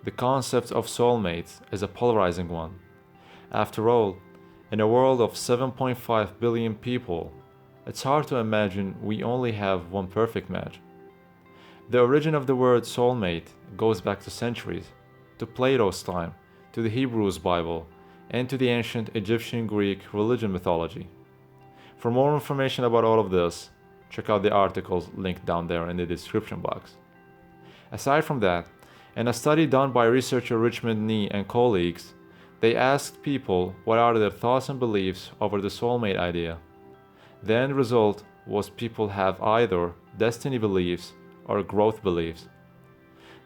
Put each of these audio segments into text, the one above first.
The concept of soulmate is a polarizing one. After all, in a world of 7.5 billion people, it's hard to imagine we only have one perfect match. The origin of the word soulmate goes back to centuries, to Plato's time, to the Hebrews Bible, and to the ancient Egyptian Greek religion mythology. For more information about all of this, check out the articles linked down there in the description box. Aside from that, in a study done by researcher Richmond Nee and colleagues, they asked people what are their thoughts and beliefs over the soulmate idea. The end result was people have either destiny beliefs or growth beliefs.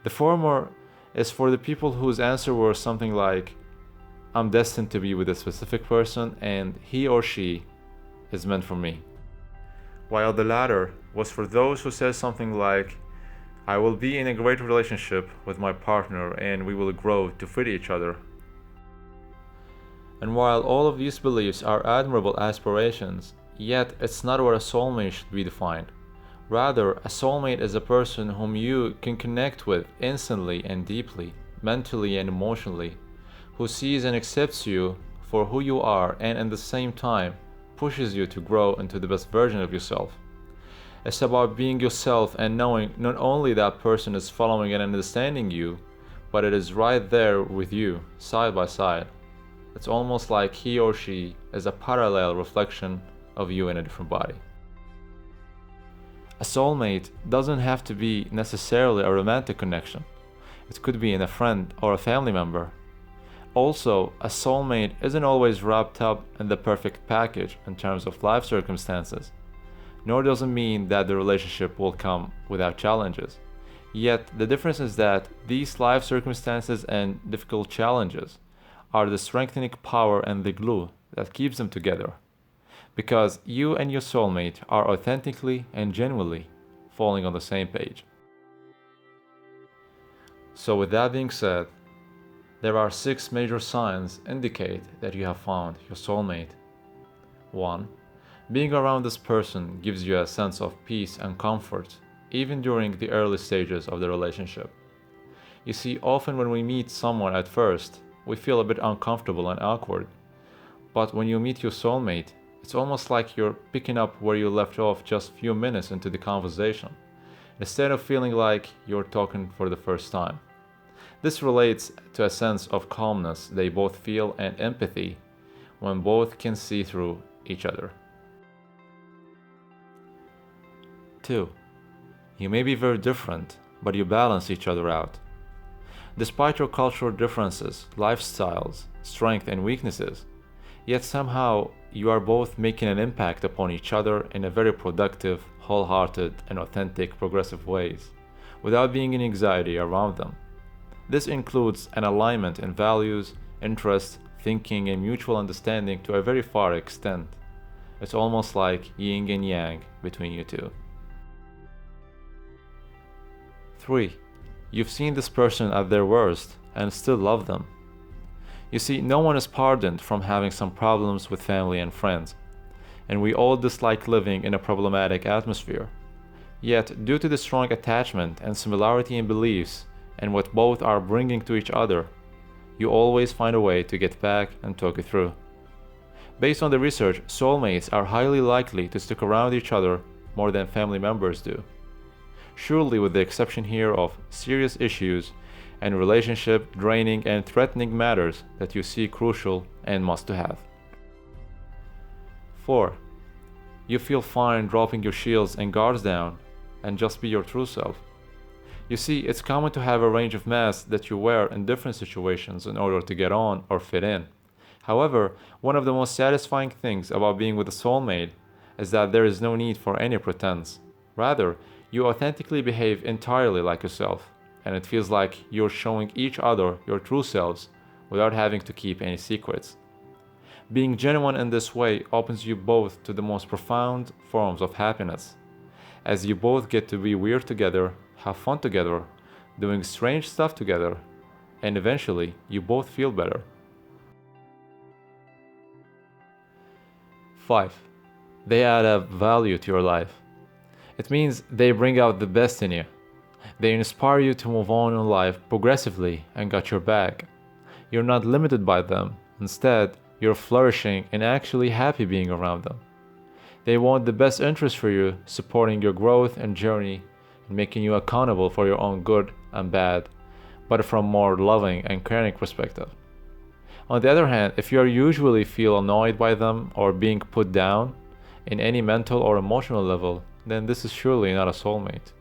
The former is for the people whose answer was something like, I'm destined to be with a specific person and he or she is meant for me. While the latter was for those who said something like, I will be in a great relationship with my partner and we will grow to fit each other. And while all of these beliefs are admirable aspirations, yet it's not where a soulmate should be defined. Rather, a soulmate is a person whom you can connect with instantly and deeply, mentally and emotionally, who sees and accepts you for who you are and at the same time pushes you to grow into the best version of yourself. It's about being yourself and knowing not only that person is following and understanding you, but it is right there with you, side by side. It's almost like he or she is a parallel reflection of you in a different body. A soulmate doesn't have to be necessarily a romantic connection. It could be in a friend or a family member. Also, a soulmate isn't always wrapped up in the perfect package in terms of life circumstances, nor does it mean that the relationship will come without challenges. Yet, the difference is that these life circumstances and difficult challenges are the strengthening power and the glue that keeps them together. Because you and your soulmate are authentically and genuinely falling on the same page. So with that being said, there are 6 major signs indicate that you have found your soulmate. 1. Being around this person gives you a sense of peace and comfort, even during the early stages of the relationship. You see, often when we meet someone at first, we feel a bit uncomfortable and awkward. But when you meet your soulmate, it's almost like you're picking up where you left off just a few minutes into the conversation, instead of feeling like you're talking for the first time. This relates to a sense of calmness they both feel and empathy when both can see through each other. 2. You may be very different, but you balance each other out. Despite your cultural differences, lifestyles, strengths, and weaknesses, yet somehow you are both making an impact upon each other in a very productive, wholehearted, and authentic, progressive ways, without being in anxiety around them. This includes an alignment in values, interests, thinking, and mutual understanding to a very far extent. It's almost like yin and yang between you two. 3. You've seen this person at their worst and still love them. You see, no one is pardoned from having some problems with family and friends, and we all dislike living in a problematic atmosphere. Yet, due to the strong attachment and similarity in beliefs and what both are bringing to each other, you always find a way to get back and talk it through. Based on the research, soulmates are highly likely to stick around each other more than family members do. Surely with the exception here of serious issues and relationship draining and threatening matters that you see crucial and must to have. 4. You feel fine dropping your shields and guards down and just be your true self. You see, it's common to have a range of masks that you wear in different situations in order to get on or fit in. However, one of the most satisfying things about being with a soulmate is that there is no need for any pretense. Rather, you authentically behave entirely like yourself, and it feels like you're showing each other your true selves without having to keep any secrets. Being genuine in this way opens you both to the most profound forms of happiness, as you both get to be weird together, have fun together, doing strange stuff together, and eventually you both feel better. 5. They add a value to your life. It means they bring out the best in you. They inspire you to move on in life progressively and got your back. You're not limited by them. Instead, you're flourishing and actually happy being around them. They want the best interest for you, supporting your growth and journey and making you accountable for your own good and bad, but from a more loving and caring perspective. On the other hand, if you usually feel annoyed by them or being put down in any mental or emotional level, then this is surely not a soulmate.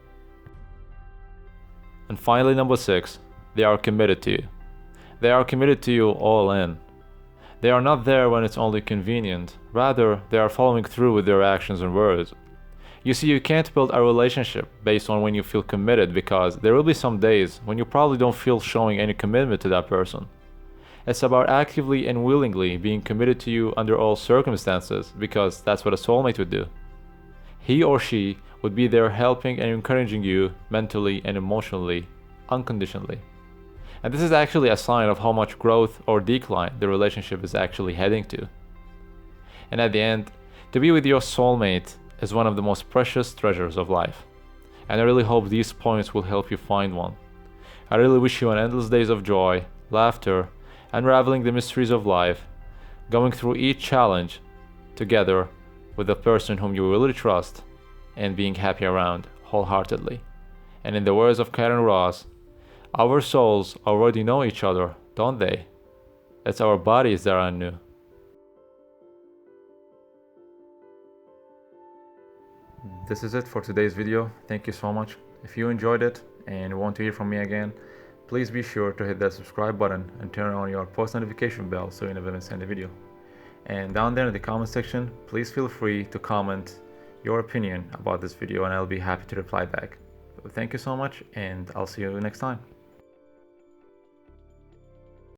And finally, number 6, they are committed to you. They are committed to you all in. They are not there when it's only convenient. Rather, they are following through with their actions and words. You see, you can't build a relationship based on when you feel committed, because there will be some days when you probably don't feel showing any commitment to that person. It's about actively and willingly being committed to you under all circumstances, because that's what a soulmate would do. He or she would be there helping and encouraging you mentally and emotionally, unconditionally. And this is actually a sign of how much growth or decline the relationship is actually heading to. And at the end, to be with your soulmate is one of the most precious treasures of life. And I really hope these points will help you find one. I really wish you an endless days of joy, laughter, unraveling the mysteries of life, going through each challenge together with the person whom you really trust, and being happy around wholeheartedly. And in the words of Kailen Ross, our souls already know each other, don't they? It's our bodies that are new. This is it for today's video. Thank you so much. If you enjoyed it and want to hear from me again, please be sure to hit that subscribe button and turn on your post notification bell so you never miss any video. And down there in the comment section, please feel free to comment your opinion about this video and I'll be happy to reply back. Thank you so much, and I'll see you next time.